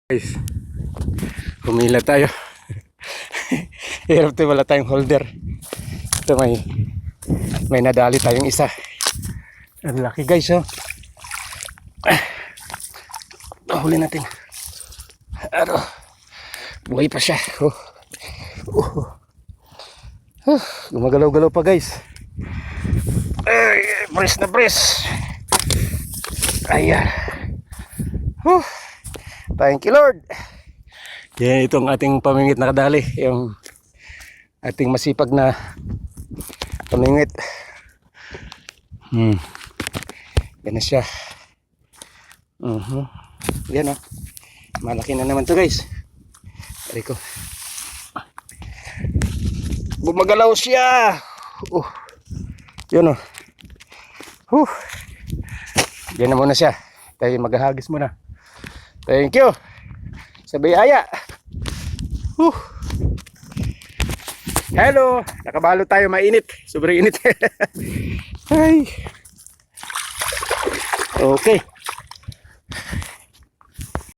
Guys, humila tayo. Hirap tayo, wala tayong holder. Ito may nadali tayong isa. Ang laki guys, oh. Huli natin. Buhay pa siya. Gumagalaw-galaw pa guys. Ay, press na press. Ayan. Thank you Lord. Yan, itong ating pamingit na kadali, yung ating masipag na pamingit. Yan na siya. Yan, oh. Malaki na naman to guys. Ari ko. Bumagalaw siya. Yun, oh. Yan na muna siya. Tayo maghahagis muna. Thank you sa biyaya. Hello, nakabalo tayo, mainit. Sobrang init. Ay. Okay.